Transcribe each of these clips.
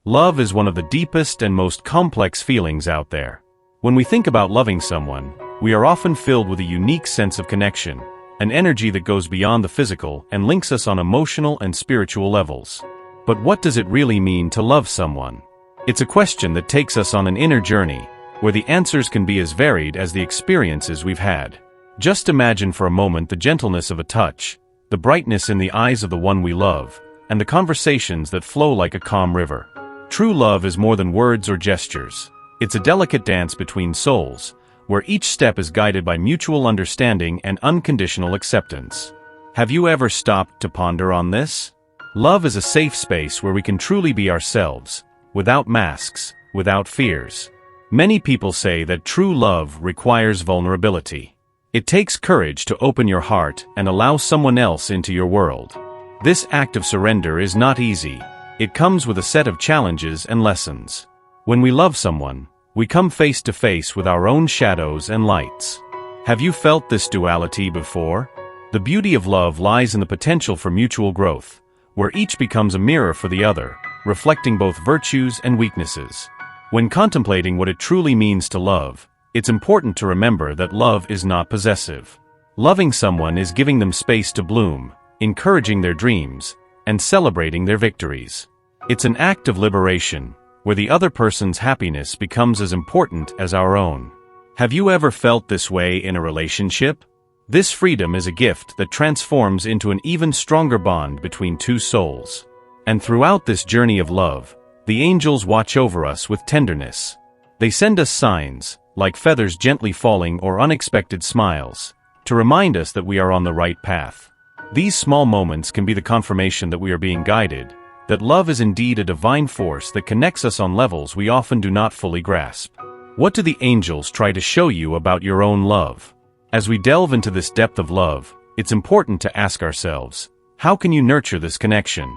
Love is one of the deepest and most complex feelings out there. When we think about loving someone, we are often filled with a unique sense of connection, an energy that goes beyond the physical and links us on emotional and spiritual levels. But what does it really mean to love someone? It's a question that takes us on an inner journey, where the answers can be as varied as the experiences we've had. Just imagine for a moment the gentleness of a touch, the brightness in the eyes of the one we love, and the conversations that flow like a calm river. True love is more than words or gestures. It's a delicate dance between souls, where each step is guided by mutual understanding and unconditional acceptance. Have you ever stopped to ponder on this? Love is a safe space where we can truly be ourselves, without masks, without fears. Many people say that true love requires vulnerability. It takes courage to open your heart and allow someone else into your world. This act of surrender is not easy. It comes with a set of challenges and lessons. When we love someone, we come face to face with our own shadows and lights. Have you felt this duality before? The beauty of love lies in the potential for mutual growth, where each becomes a mirror for the other, reflecting both virtues and weaknesses. When contemplating what it truly means to love, it's important to remember that love is not possessive. Loving someone is giving them space to bloom, encouraging their dreams, and celebrating their victories. It's an act of liberation, where the other person's happiness becomes as important as our own. Have you ever felt this way in a relationship? This freedom is a gift that transforms into an even stronger bond between two souls. And throughout this journey of love, the angels watch over us with tenderness. They send us signs, like feathers gently falling or unexpected smiles, to remind us that we are on the right path. These small moments can be the confirmation that we are being guided, that love is indeed a divine force that connects us on levels we often do not fully grasp. What do the angels try to show you about your own love? As we delve into this depth of love, it's important to ask ourselves, how can you nurture this connection?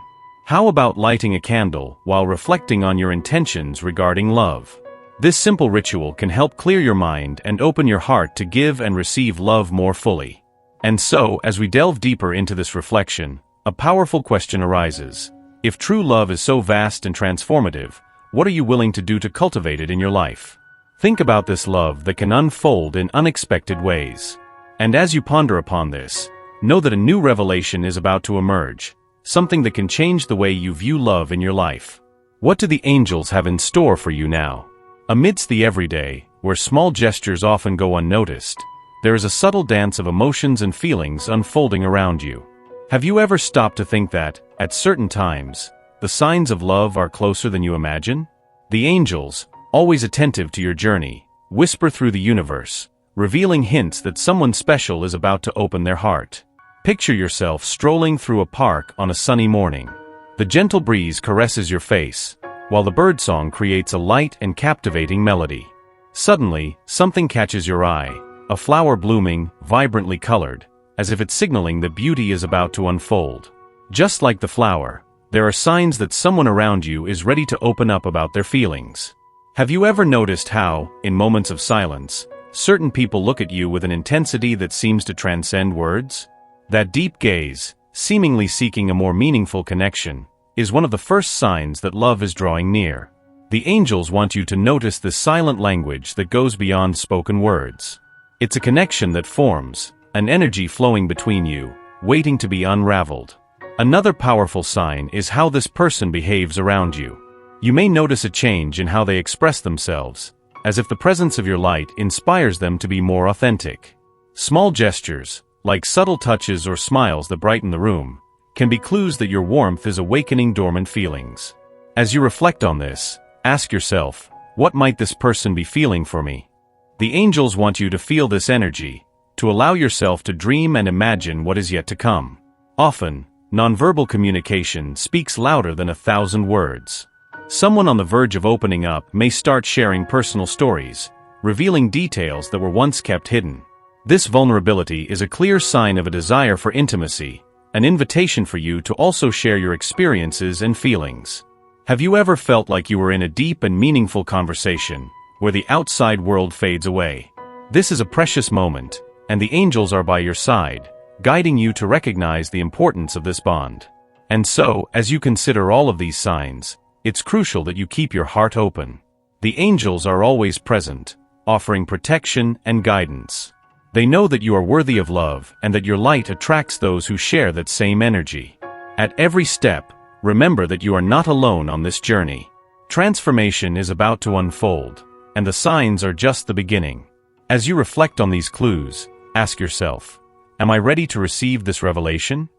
How about lighting a candle while reflecting on your intentions regarding love? This simple ritual can help clear your mind and open your heart to give and receive love more fully. And so, as we delve deeper into this reflection, a powerful question arises. If true love is so vast and transformative, what are you willing to do to cultivate it in your life? Think about this love that can unfold in unexpected ways. And as you ponder upon this, know that a new revelation is about to emerge, something that can change the way you view love in your life. What do the angels have in store for you now? Amidst the everyday, where small gestures often go unnoticed, there is a subtle dance of emotions and feelings unfolding around you. Have you ever stopped to think that, at certain times, the signs of love are closer than you imagine? The angels, always attentive to your journey, whisper through the universe, revealing hints that someone special is about to open their heart. Picture yourself strolling through a park on a sunny morning. The gentle breeze caresses your face, while the birdsong creates a light and captivating melody. Suddenly, something catches your eye, a flower blooming, vibrantly colored, as if it's signaling that beauty is about to unfold. Just like the flower, there are signs that someone around you is ready to open up about their feelings. Have you ever noticed how, in moments of silence, certain people look at you with an intensity that seems to transcend words? That deep gaze, seemingly seeking a more meaningful connection, is one of the first signs that love is drawing near. The angels want you to notice this silent language that goes beyond spoken words. It's a connection that forms, an energy flowing between you, waiting to be unraveled. Another powerful sign is how this person behaves around you. You may notice a change in how they express themselves, as if the presence of your light inspires them to be more authentic. Small gestures, like subtle touches or smiles that brighten the room, can be clues that your warmth is awakening dormant feelings. As you reflect on this, ask yourself, what might this person be feeling for me? The angels want you to feel this energy, to allow yourself to dream and imagine what is yet to come. Often, nonverbal communication speaks louder than 1,000 words. Someone on the verge of opening up may start sharing personal stories, revealing details that were once kept hidden. This vulnerability is a clear sign of a desire for intimacy, an invitation for you to also share your experiences and feelings. Have you ever felt like you were in a deep and meaningful conversation, where the outside world fades away? This is a precious moment, and the angels are by your side, guiding you to recognize the importance of this bond. And so, as you consider all of these signs, it's crucial that you keep your heart open. The angels are always present, offering protection and guidance. They know that you are worthy of love and that your light attracts those who share that same energy. At every step, remember that you are not alone on this journey. Transformation is about to unfold, and the signs are just the beginning. As you reflect on these clues, ask yourself, am I ready to receive this revelation?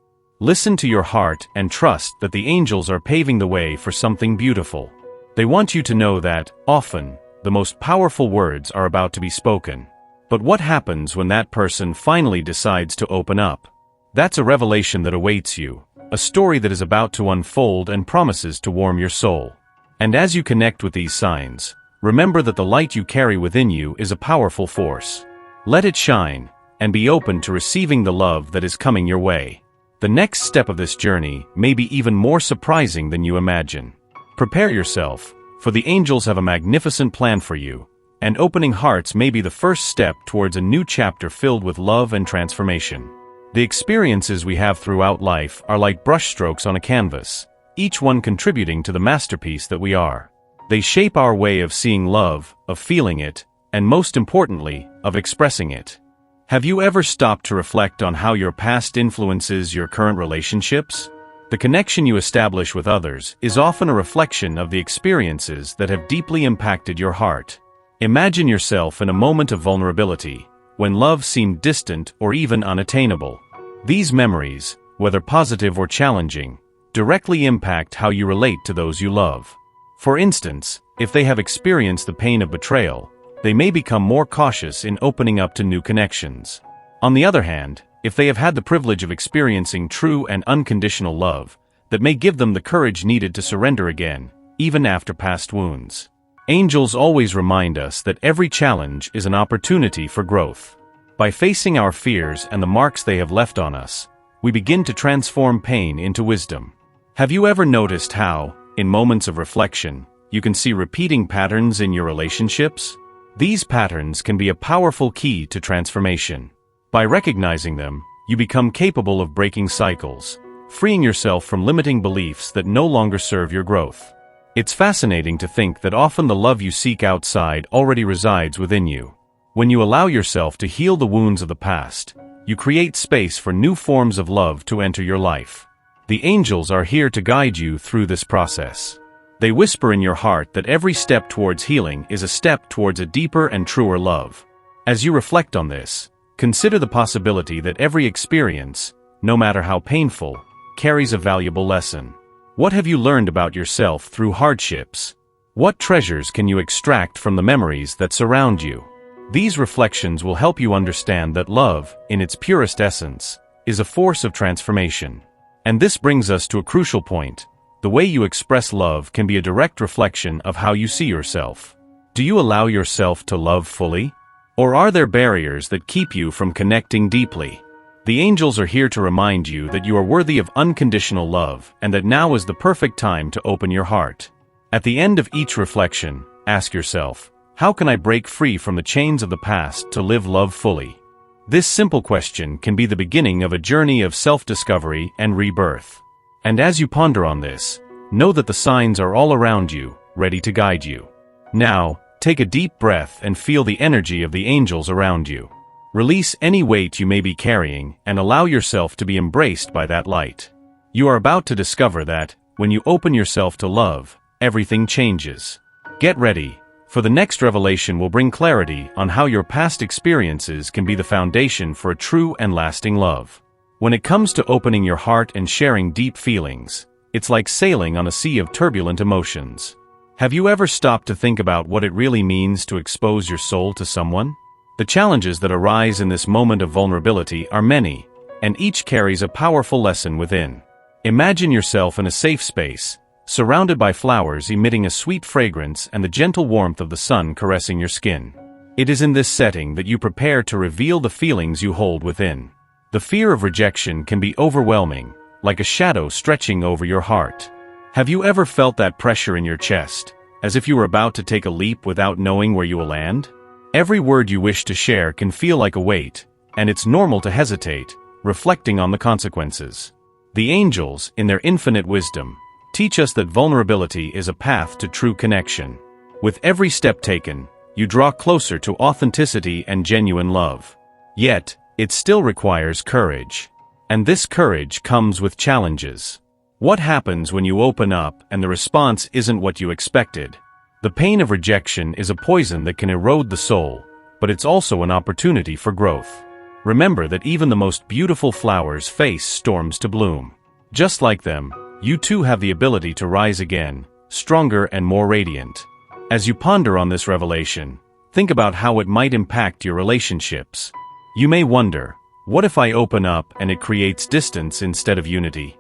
Listen to your heart and trust that the angels are paving the way for something beautiful. They want you to know that, often, the most powerful words are about to be spoken. But what happens when that person finally decides to open up? That's a revelation that awaits you, a story that is about to unfold and promises to warm your soul. And as you connect with these signs, remember that the light you carry within you is a powerful force. Let it shine, and be open to receiving the love that is coming your way. The next step of this journey may be even more surprising than you imagine. Prepare yourself, for the angels have a magnificent plan for you, and opening hearts may be the first step towards a new chapter filled with love and transformation. The experiences we have throughout life are like brushstrokes on a canvas, each one contributing to the masterpiece that we are. They shape our way of seeing love, of feeling it, and most importantly, of expressing it. Have you ever stopped to reflect on how your past influences your current relationships? The connection you establish with others is often a reflection of the experiences that have deeply impacted your heart. Imagine yourself in a moment of vulnerability, when love seemed distant or even unattainable. These memories, whether positive or challenging, directly impact how you relate to those you love. For instance, if they have experienced the pain of betrayal, they may become more cautious in opening up to new connections. On the other hand, if they have had the privilege of experiencing true and unconditional love, that may give them the courage needed to surrender again, even after past wounds. Angels always remind us that every challenge is an opportunity for growth. By facing our fears and the marks they have left on us, we begin to transform pain into wisdom. Have you ever noticed how, in moments of reflection, you can see repeating patterns in your relationships? These patterns can be a powerful key to transformation. By recognizing them, you become capable of breaking cycles, freeing yourself from limiting beliefs that no longer serve your growth. It's fascinating to think that often the love you seek outside already resides within you. When you allow yourself to heal the wounds of the past, you create space for new forms of love to enter your life. The angels are here to guide you through this process. They whisper in your heart that every step towards healing is a step towards a deeper and truer love. As you reflect on this, consider the possibility that every experience, no matter how painful, carries a valuable lesson. What have you learned about yourself through hardships? What treasures can you extract from the memories that surround you? These reflections will help you understand that love, in its purest essence, is a force of transformation. And this brings us to a crucial point. The way you express love can be a direct reflection of how you see yourself. Do you allow yourself to love fully? Or are there barriers that keep you from connecting deeply? The angels are here to remind you that you are worthy of unconditional love and that now is the perfect time to open your heart. At the end of each reflection, ask yourself, how can I break free from the chains of the past to live love fully? This simple question can be the beginning of a journey of self-discovery and rebirth. And as you ponder on this, know that the signs are all around you, ready to guide you. Now, take a deep breath and feel the energy of the angels around you. Release any weight you may be carrying and allow yourself to be embraced by that light. You are about to discover that, when you open yourself to love, everything changes. Get ready, for the next revelation will bring clarity on how your past experiences can be the foundation for a true and lasting love. When it comes to opening your heart and sharing deep feelings, it's like sailing on a sea of turbulent emotions. Have you ever stopped to think about what it really means to expose your soul to someone? The challenges that arise in this moment of vulnerability are many, and each carries a powerful lesson within. Imagine yourself in a safe space, surrounded by flowers emitting a sweet fragrance and the gentle warmth of the sun caressing your skin. It is in this setting that you prepare to reveal the feelings you hold within. The fear of rejection can be overwhelming, like a shadow stretching over your heart. Have you ever felt that pressure in your chest, as if you were about to take a leap without knowing where you will land? Every word you wish to share can feel like a weight, and it's normal to hesitate, reflecting on the consequences. The angels, in their infinite wisdom, teach us that vulnerability is a path to true connection. With every step taken, you draw closer to authenticity and genuine love. Yet, it still requires courage. And this courage comes with challenges. What happens when you open up and the response isn't what you expected? The pain of rejection is a poison that can erode the soul, but it's also an opportunity for growth. Remember that even the most beautiful flowers face storms to bloom. Just like them, you too have the ability to rise again, stronger and more radiant. As you ponder on this revelation, think about how it might impact your relationships. You may wonder, what if I open up and it creates distance instead of unity?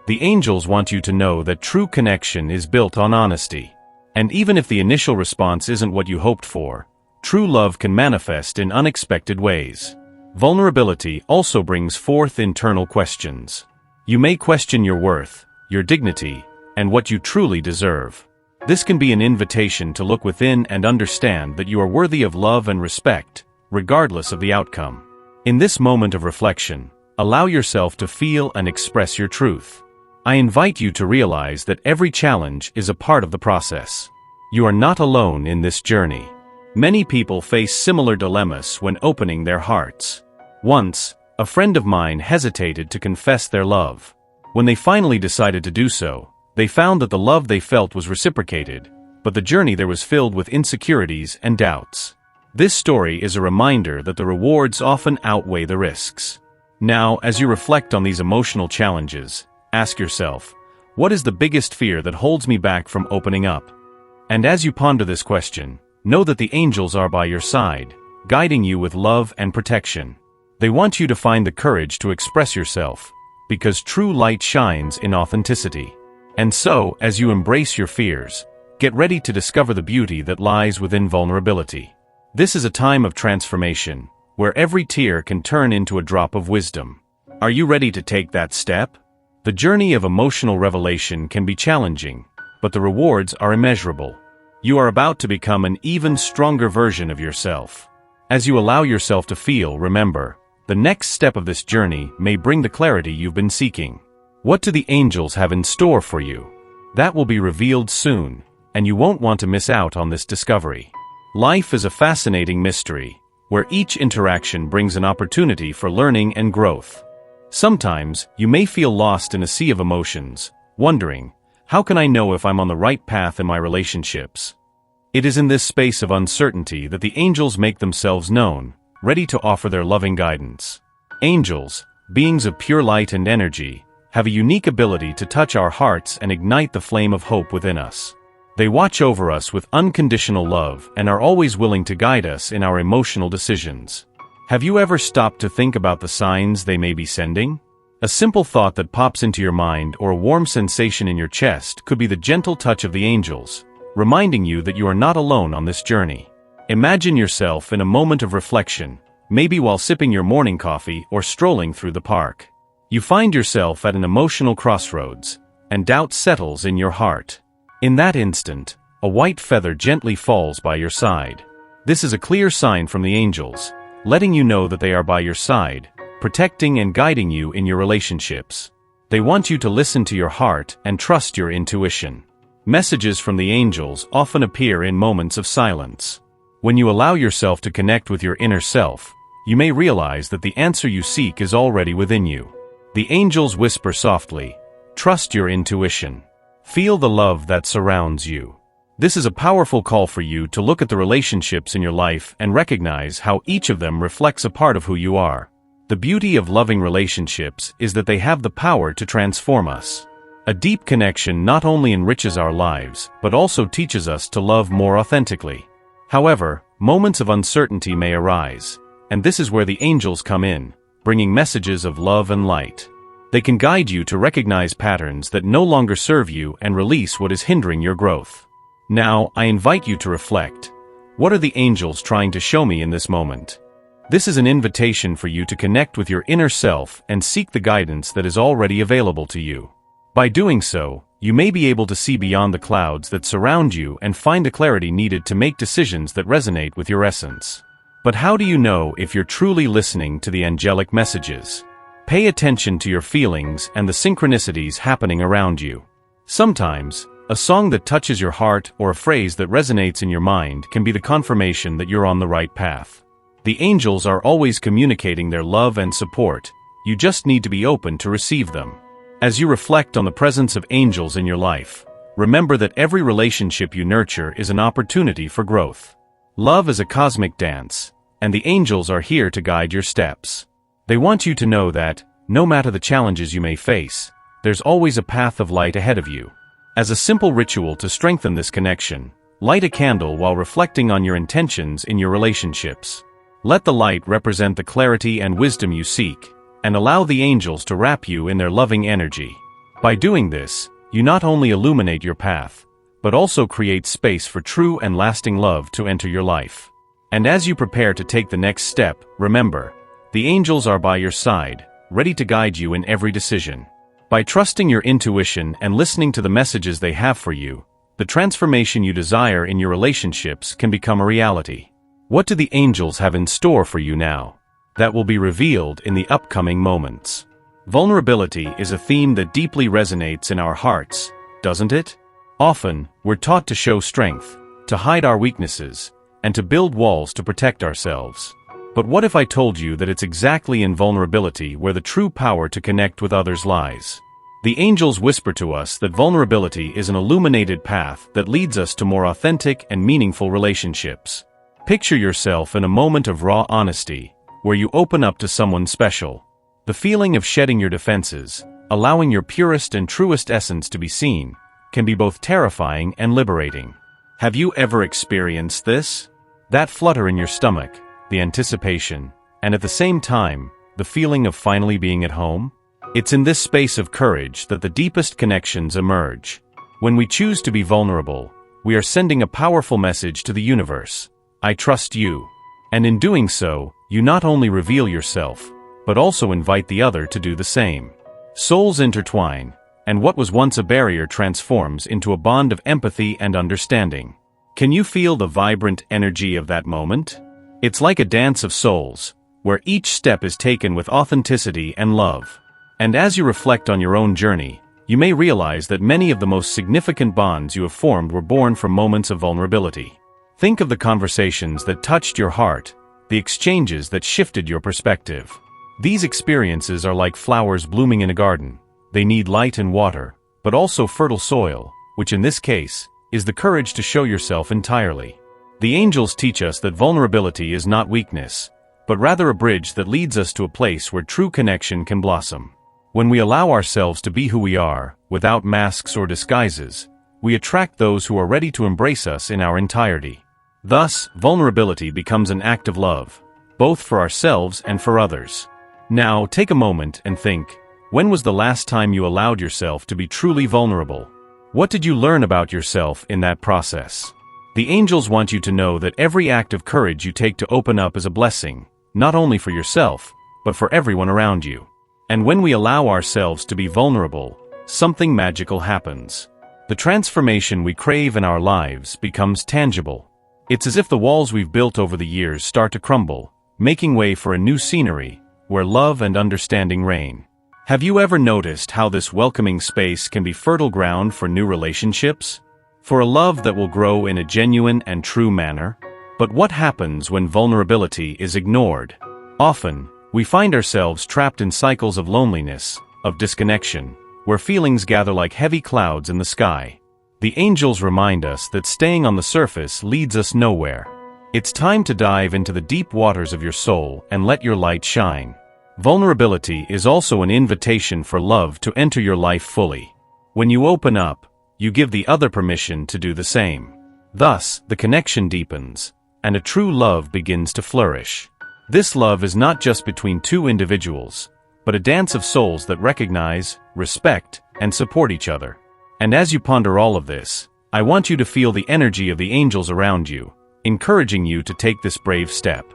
The angels want you to know that true connection is built on honesty. And even if the initial response isn't what you hoped for, true love can manifest in unexpected ways. Vulnerability also brings forth internal questions. You may question your worth, your dignity, and what you truly deserve. This can be an invitation to look within and understand that you are worthy of love and respect, regardless of the outcome. In this moment of reflection, allow yourself to feel and express your truth. I invite you to realize that every challenge is a part of the process. You are not alone in this journey. Many people face similar dilemmas when opening their hearts. Once, a friend of mine hesitated to confess their love. When they finally decided to do so, they found that the love they felt was reciprocated, but the journey there was filled with insecurities and doubts. This story is a reminder that the rewards often outweigh the risks. Now, as you reflect on these emotional challenges, ask yourself, what is the biggest fear that holds me back from opening up? And as you ponder this question, know that the angels are by your side, guiding you with love and protection. They want you to find the courage to express yourself, because true light shines in authenticity. And so, as you embrace your fears, get ready to discover the beauty that lies within vulnerability. This is a time of transformation, where every tear can turn into a drop of wisdom. Are you ready to take that step? The journey of emotional revelation can be challenging, but the rewards are immeasurable. You are about to become an even stronger version of yourself. As you allow yourself to feel, remember, the next step of this journey may bring the clarity you've been seeking. What do the angels have in store for you? That will be revealed soon, and you won't want to miss out on this discovery. Life is a fascinating mystery, where each interaction brings an opportunity for learning and growth. Sometimes, you may feel lost in a sea of emotions, wondering, how can I know if I'm on the right path in my relationships? It is in this space of uncertainty that the angels make themselves known, ready to offer their loving guidance. Angels, beings of pure light and energy, have a unique ability to touch our hearts and ignite the flame of hope within us. They watch over us with unconditional love and are always willing to guide us in our emotional decisions. Have you ever stopped to think about the signs they may be sending? A simple thought that pops into your mind or a warm sensation in your chest could be the gentle touch of the angels, reminding you that you are not alone on this journey. Imagine yourself in a moment of reflection, maybe while sipping your morning coffee or strolling through the park. You find yourself at an emotional crossroads, and doubt settles in your heart. In that instant, a white feather gently falls by your side. This is a clear sign from the angels, letting you know that they are by your side, protecting and guiding you in your relationships. They want you to listen to your heart and trust your intuition. Messages from the angels often appear in moments of silence. When you allow yourself to connect with your inner self, you may realize that the answer you seek is already within you. The angels whisper softly, "Trust your intuition. Feel the love that surrounds you." This is a powerful call for you to look at the relationships in your life and recognize how each of them reflects a part of who you are. The beauty of loving relationships is that they have the power to transform us. A deep connection not only enriches our lives, but also teaches us to love more authentically. However, moments of uncertainty may arise, and this is where the angels come in, bringing messages of love and light. They can guide you to recognize patterns that no longer serve you and release what is hindering your growth. Now, I invite you to reflect. What are the angels trying to show me in this moment? This is an invitation for you to connect with your inner self and seek the guidance that is already available to you. By doing so, you may be able to see beyond the clouds that surround you and find the clarity needed to make decisions that resonate with your essence. But how do you know if you're truly listening to the angelic messages? Pay attention to your feelings and the synchronicities happening around you. Sometimes, a song that touches your heart or a phrase that resonates in your mind can be the confirmation that you're on the right path. The angels are always communicating their love and support. You just need to be open to receive them. As you reflect on the presence of angels in your life, remember that every relationship you nurture is an opportunity for growth. Love is a cosmic dance, and the angels are here to guide your steps. They want you to know that, no matter the challenges you may face, there's always a path of light ahead of you. As a simple ritual to strengthen this connection, light a candle while reflecting on your intentions in your relationships. Let the light represent the clarity and wisdom you seek, and allow the angels to wrap you in their loving energy. By doing this, you not only illuminate your path, but also create space for true and lasting love to enter your life. And as you prepare to take the next step, remember, the angels are by your side, ready to guide you in every decision. By trusting your intuition and listening to the messages they have for you, the transformation you desire in your relationships can become a reality. What do the angels have in store for you now? That will be revealed in the upcoming moments. Vulnerability is a theme that deeply resonates in our hearts, doesn't it? Often, we're taught to show strength, to hide our weaknesses, and to build walls to protect ourselves. But what if I told you that it's exactly in vulnerability where the true power to connect with others lies? The angels whisper to us that vulnerability is an illuminated path that leads us to more authentic and meaningful relationships. Picture yourself in a moment of raw honesty, where you open up to someone special. The feeling of shedding your defenses, allowing your purest and truest essence to be seen, can be both terrifying and liberating. Have you ever experienced this? That flutter in your stomach, the anticipation, and at the same time, the feeling of finally being at home? It's in this space of courage that the deepest connections emerge. When we choose to be vulnerable, we are sending a powerful message to the universe. I trust you. And in doing so, you not only reveal yourself, but also invite the other to do the same. Souls intertwine, and what was once a barrier transforms into a bond of empathy and understanding. Can you feel the vibrant energy of that moment? It's like a dance of souls, where each step is taken with authenticity and love. And as you reflect on your own journey, you may realize that many of the most significant bonds you have formed were born from moments of vulnerability. Think of the conversations that touched your heart, the exchanges that shifted your perspective. These experiences are like flowers blooming in a garden. They need light and water, but also fertile soil, which in this case, is the courage to show yourself entirely. The angels teach us that vulnerability is not weakness, but rather a bridge that leads us to a place where true connection can blossom. When we allow ourselves to be who we are, without masks or disguises, we attract those who are ready to embrace us in our entirety. Thus, vulnerability becomes an act of love, both for ourselves and for others. Now, take a moment and think, when was the last time you allowed yourself to be truly vulnerable? What did you learn about yourself in that process? The angels want you to know that every act of courage you take to open up is a blessing, not only for yourself, but for everyone around you. And when we allow ourselves to be vulnerable, something magical happens. The transformation we crave in our lives becomes tangible. It's as if the walls we've built over the years start to crumble, making way for a new scenery, where love and understanding reign. Have you ever noticed how this welcoming space can be fertile ground for new relationships? For a love that will grow in a genuine and true manner? But what happens when vulnerability is ignored? Often, we find ourselves trapped in cycles of loneliness, of disconnection, where feelings gather like heavy clouds in the sky. The angels remind us that staying on the surface leads us nowhere. It's time to dive into the deep waters of your soul and let your light shine. Vulnerability is also an invitation for love to enter your life fully. When you open up, you give the other permission to do the same. Thus, the connection deepens, and a true love begins to flourish. This love is not just between two individuals, but a dance of souls that recognize, respect, and support each other. And as you ponder all of this, I want you to feel the energy of the angels around you, encouraging you to take this brave step.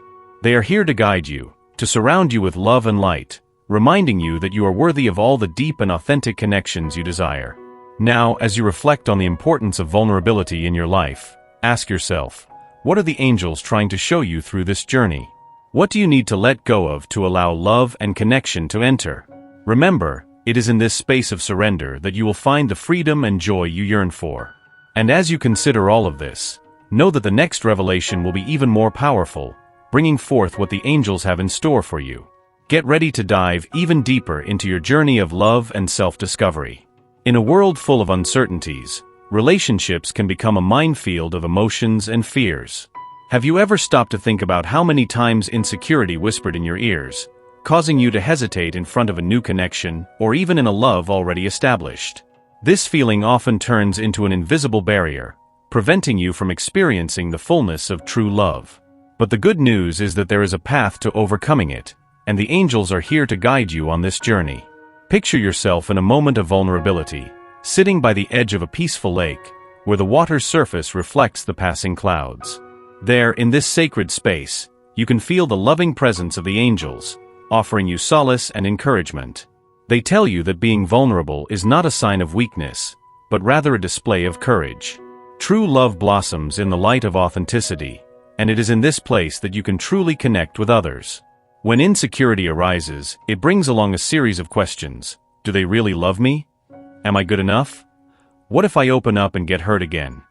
They are here to guide you, to surround you with love and light, reminding you that you are worthy of all the deep and authentic connections you desire. Now, as you reflect on the importance of vulnerability in your life, ask yourself, what are the angels trying to show you through this journey? What do you need to let go of to allow love and connection to enter? Remember, It is in this space of surrender that you will find the freedom and joy you yearn for. And as you consider all of this, know that the next revelation will be even more powerful, bringing forth what the angels have in store for you. Get ready to dive even deeper into your journey of love and self-discovery. In a world full of uncertainties, relationships can become a minefield of emotions and fears. Have you ever stopped to think about how many times insecurity whispered in your ears, causing you to hesitate in front of a new connection or even in a love already established? This feeling often turns into an invisible barrier, preventing you from experiencing the fullness of true love. But the good news is that there is a path to overcoming it, and the angels are here to guide you on this journey. Picture yourself in a moment of vulnerability, sitting by the edge of a peaceful lake, where the water's surface reflects the passing clouds. There, in this sacred space, you can feel the loving presence of the angels, offering you solace and encouragement. They tell you that being vulnerable is not a sign of weakness, but rather a display of courage. True love blossoms in the light of authenticity, and it is in this place that you can truly connect with others. When insecurity arises, it brings along a series of questions. Do they really love me? Am I good enough? What if I open up and get hurt again?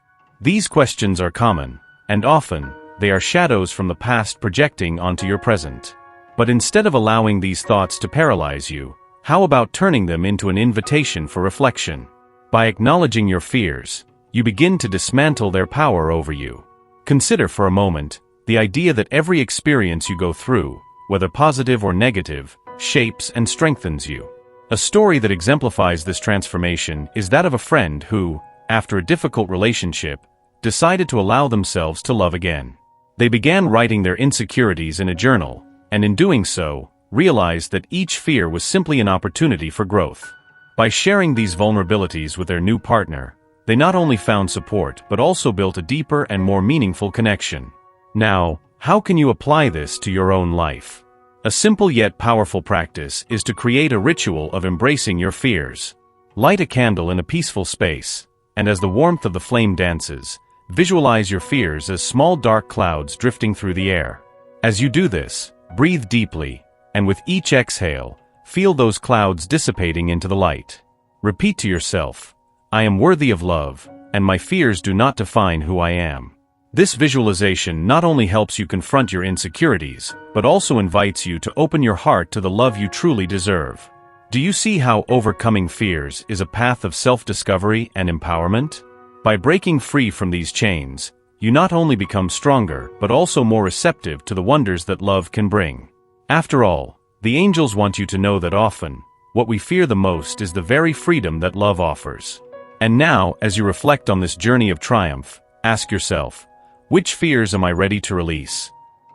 These questions are common, and often, they are shadows from the past projecting onto your present. But instead of allowing these thoughts to paralyze you, how about turning them into an invitation for reflection? By acknowledging your fears, you begin to dismantle their power over you. Consider for a moment the idea that every experience you go through, whether positive or negative, shapes and strengthens you. A story that exemplifies this transformation is that of a friend who, after a difficult relationship, decided to allow themselves to love again. They began writing their insecurities in a journal, and in doing so, realized that each fear was simply an opportunity for growth. By sharing these vulnerabilities with their new partner, they not only found support but also built a deeper and more meaningful connection. Now, how can you apply this to your own life? A simple yet powerful practice is to create a ritual of embracing your fears. Light a candle in a peaceful space, and as the warmth of the flame dances, visualize your fears as small dark clouds drifting through the air. As you do this, breathe deeply, and with each exhale, feel those clouds dissipating into the light. Repeat to yourself, I am worthy of love, and my fears do not define who I am. This visualization not only helps you confront your insecurities, but also invites you to open your heart to the love you truly deserve. Do you see how overcoming fears is a path of self-discovery and empowerment? By breaking free from these chains, you not only become stronger but also more receptive to the wonders that love can bring. After all, the angels want you to know that often, what we fear the most is the very freedom that love offers. And now, as you reflect on this journey of triumph, ask yourself, which fears am I ready to release?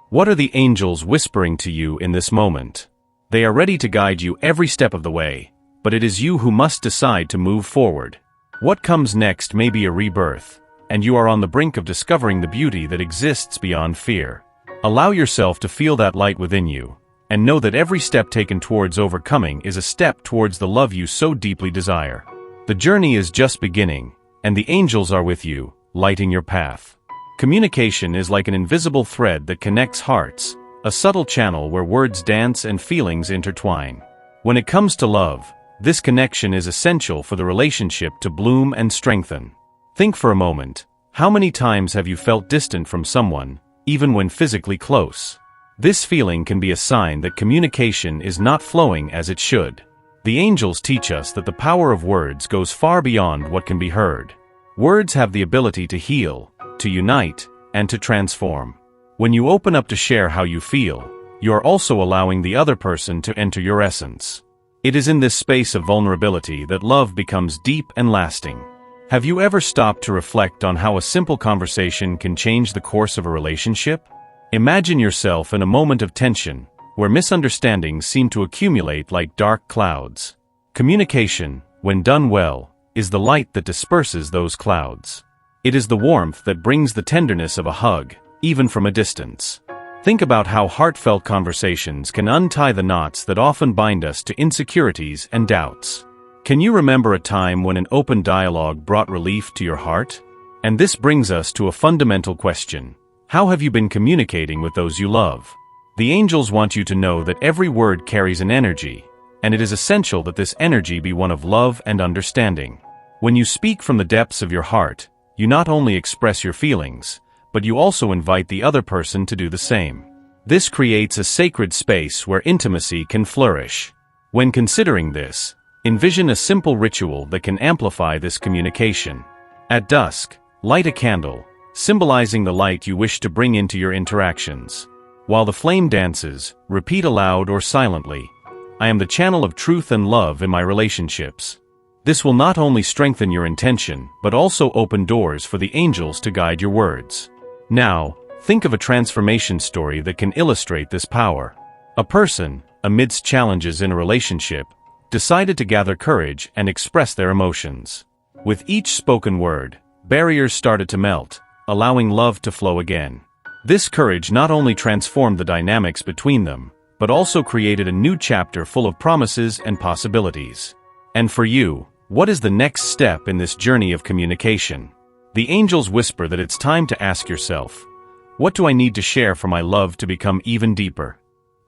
What are the angels whispering to you in this moment? They are ready to guide you every step of the way, but it is you who must decide to move forward. What comes next may be a rebirth, and you are on the brink of discovering the beauty that exists beyond fear. Allow yourself to feel that light within you, and know that every step taken towards overcoming is a step towards the love you so deeply desire. The journey is just beginning, and the angels are with you, lighting your path. Communication is like an invisible thread that connects hearts, a subtle channel where words dance and feelings intertwine. When it comes to love, this connection is essential for the relationship to bloom and strengthen. Think for a moment, how many times have you felt distant from someone, even when physically close? This feeling can be a sign that communication is not flowing as it should. The angels teach us that the power of words goes far beyond what can be heard. Words have the ability to heal, to unite, and to transform. When you open up to share how you feel, you are also allowing the other person to enter your essence. It is in this space of vulnerability that love becomes deep and lasting. Have you ever stopped to reflect on how a simple conversation can change the course of a relationship? Imagine yourself in a moment of tension, where misunderstandings seem to accumulate like dark clouds. Communication, when done well, is the light that disperses those clouds. It is the warmth that brings the tenderness of a hug, even from a distance. Think about how heartfelt conversations can untie the knots that often bind us to insecurities and doubts. Can you remember a time when an open dialogue brought relief to your heart? And this brings us to a fundamental question. How have you been communicating with those you love? The angels want you to know that every word carries an energy, and it is essential that this energy be one of love and understanding. When you speak from the depths of your heart, you not only express your feelings, but you also invite the other person to do the same. This creates a sacred space where intimacy can flourish. When considering this, envision a simple ritual that can amplify this communication. At dusk, light a candle, symbolizing the light you wish to bring into your interactions. While the flame dances, repeat aloud or silently, "I am the channel of truth and love in my relationships." This will not only strengthen your intention, but also open doors for the angels to guide your words. Now, think of a transformation story that can illustrate this power. A person, amidst challenges in a relationship, decided to gather courage and express their emotions. With each spoken word, barriers started to melt, allowing love to flow again. This courage not only transformed the dynamics between them, but also created a new chapter full of promises and possibilities. And for you, what is the next step in this journey of communication? The angels whisper that it's time to ask yourself, what do I need to share for my love to become even deeper?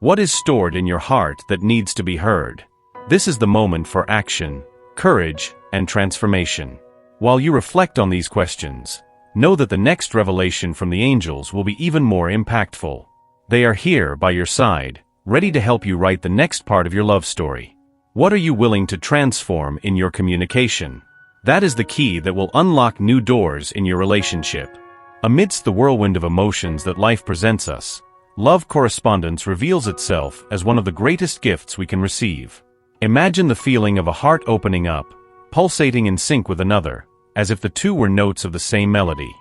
What is stored in your heart that needs to be heard? This is the moment for action, courage, and transformation. While you reflect on these questions, know that the next revelation from the angels will be even more impactful. They are here by your side, ready to help you write the next part of your love story. What are you willing to transform in your communication? That is the key that will unlock new doors in your relationship. Amidst the whirlwind of emotions that life presents us, love correspondence reveals itself as one of the greatest gifts we can receive. Imagine the feeling of a heart opening up, pulsating in sync with another, as if the two were notes of the same melody.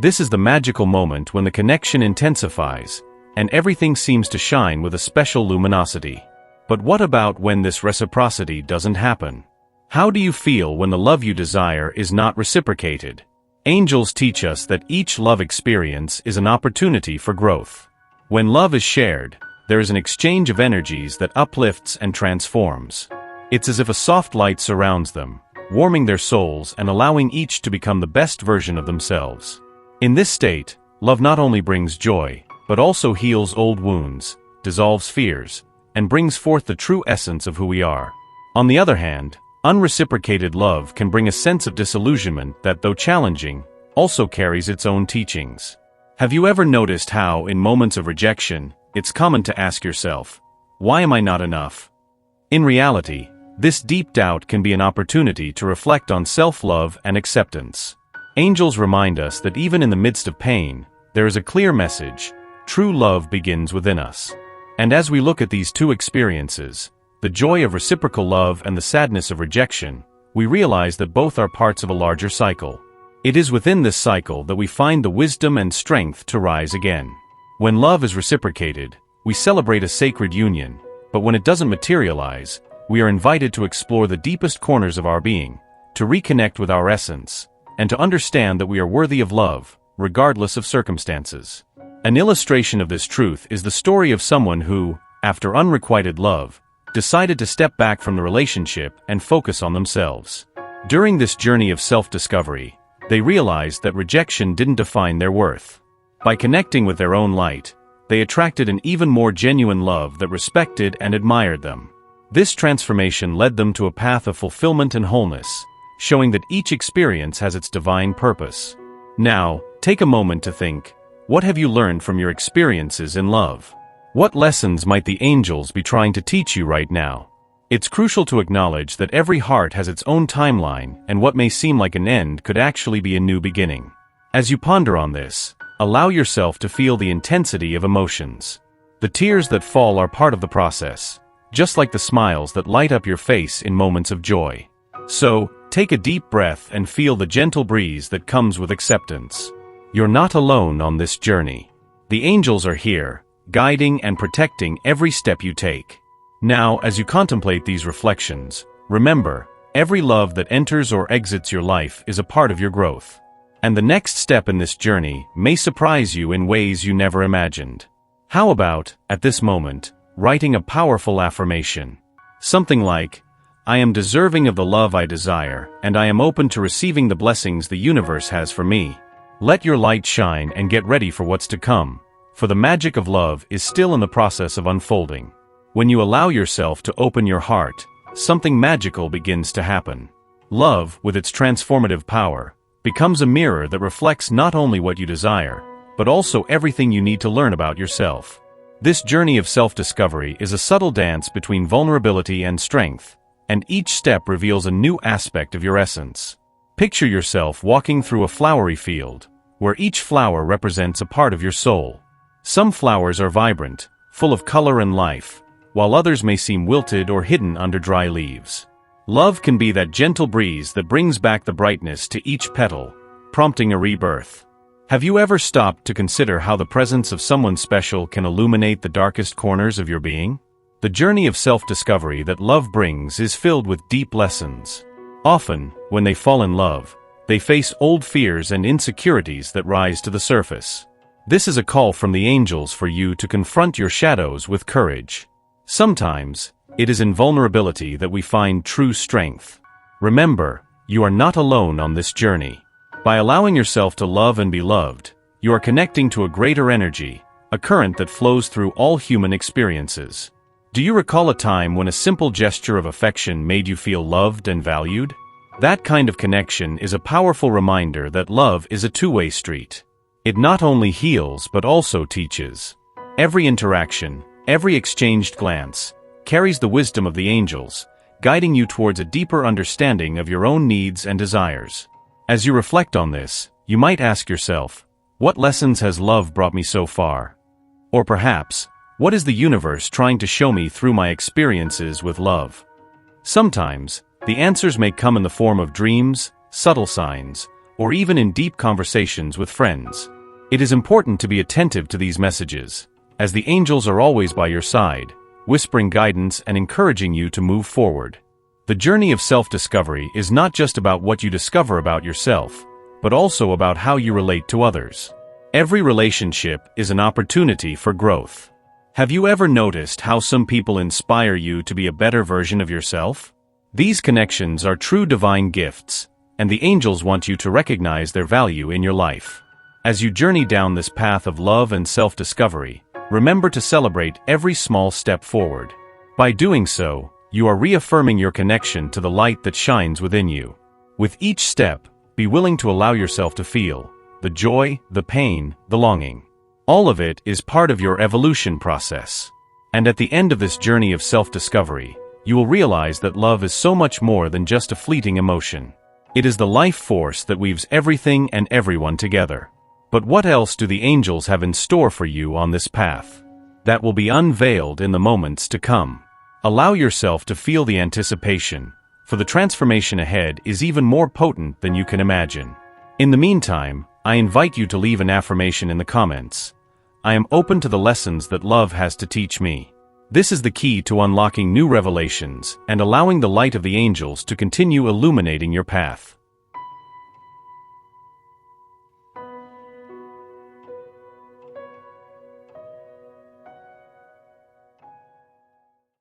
This is the magical moment when the connection intensifies, and everything seems to shine with a special luminosity. But what about when this reciprocity doesn't happen? How do you feel when the love you desire is not reciprocated? Angels teach us that each love experience is an opportunity for growth. When love is shared, there is an exchange of energies that uplifts and transforms. It's as if a soft light surrounds them, warming their souls and allowing each to become the best version of themselves. In this state, love not only brings joy, but also heals old wounds, dissolves fears, and brings forth the true essence of who we are. On the other hand, unreciprocated love can bring a sense of disillusionment that, though challenging, also carries its own teachings. Have you ever noticed how, in moments of rejection, it's common to ask yourself, "Why am I not enough?" In reality, this deep doubt can be an opportunity to reflect on self-love and acceptance. Angels remind us that even in the midst of pain, there is a clear message: true love begins within us. And as we look at these two experiences, the joy of reciprocal love and the sadness of rejection, we realize that both are parts of a larger cycle. It is within this cycle that we find the wisdom and strength to rise again. When love is reciprocated, we celebrate a sacred union, but when it doesn't materialize, we are invited to explore the deepest corners of our being, to reconnect with our essence, and to understand that we are worthy of love, regardless of circumstances. An illustration of this truth is the story of someone who, after unrequited love, decided to step back from the relationship and focus on themselves. During this journey of self-discovery, they realized that rejection didn't define their worth. By connecting with their own light, they attracted an even more genuine love that respected and admired them. This transformation led them to a path of fulfillment and wholeness, showing that each experience has its divine purpose. Now, take a moment to think, what have you learned from your experiences in love? What lessons might the angels be trying to teach you right now? It's crucial to acknowledge that every heart has its own timeline, and what may seem like an end could actually be a new beginning. As you ponder on this, allow yourself to feel the intensity of emotions. The tears that fall are part of the process, just like the smiles that light up your face in moments of joy. So, take a deep breath and feel the gentle breeze that comes with acceptance. You're not alone on this journey. The angels are here, guiding and protecting every step you take. Now, as you contemplate these reflections, remember, every love that enters or exits your life is a part of your growth. And the next step in this journey may surprise you in ways you never imagined. How about, at this moment, writing a powerful affirmation? Something like, "I am deserving of the love I desire, and I am open to receiving the blessings the universe has for me." Let your light shine and get ready for what's to come, for the magic of love is still in the process of unfolding. When you allow yourself to open your heart, something magical begins to happen. Love, with its transformative power, becomes a mirror that reflects not only what you desire, but also everything you need to learn about yourself. This journey of self-discovery is a subtle dance between vulnerability and strength, and each step reveals a new aspect of your essence. Picture yourself walking through a flowery field, where each flower represents a part of your soul. Some flowers are vibrant, full of color and life, while others may seem wilted or hidden under dry leaves. Love can be that gentle breeze that brings back the brightness to each petal, prompting a rebirth. Have you ever stopped to consider how the presence of someone special can illuminate the darkest corners of your being? The journey of self-discovery that love brings is filled with deep lessons. Often, when they fall in love, they face old fears and insecurities that rise to the surface. This is a call from the angels for you to confront your shadows with courage. Sometimes, it is in vulnerability that we find true strength. Remember, you are not alone on this journey. By allowing yourself to love and be loved, you are connecting to a greater energy, a current that flows through all human experiences. Do you recall a time when a simple gesture of affection made you feel loved and valued? That kind of connection is a powerful reminder that love is a two-way street. It not only heals but also teaches. Every interaction, every exchanged glance, carries the wisdom of the angels, guiding you towards a deeper understanding of your own needs and desires. As you reflect on this, you might ask yourself, what lessons has love brought me so far? Or perhaps, what is the universe trying to show me through my experiences with love? Sometimes, the answers may come in the form of dreams, subtle signs, or even in deep conversations with friends. It is important to be attentive to these messages, as the angels are always by your side, whispering guidance and encouraging you to move forward. The journey of self-discovery is not just about what you discover about yourself, but also about how you relate to others. Every relationship is an opportunity for growth. Have you ever noticed how some people inspire you to be a better version of yourself? These connections are true divine gifts, and the angels want you to recognize their value in your life. As you journey down this path of love and self-discovery, remember to celebrate every small step forward. By doing so, you are reaffirming your connection to the light that shines within you. With each step, be willing to allow yourself to feel the joy, the pain, the longing. All of it is part of your evolution process. And at the end of this journey of self-discovery, you will realize that love is so much more than just a fleeting emotion. It is the life force that weaves everything and everyone together. But what else do the angels have in store for you on this path? That will be unveiled in the moments to come. Allow yourself to feel the anticipation, for the transformation ahead is even more potent than you can imagine. In the meantime, I invite you to leave an affirmation in the comments. I am open to the lessons that love has to teach me. This is the key to unlocking new revelations and allowing the light of the angels to continue illuminating your path.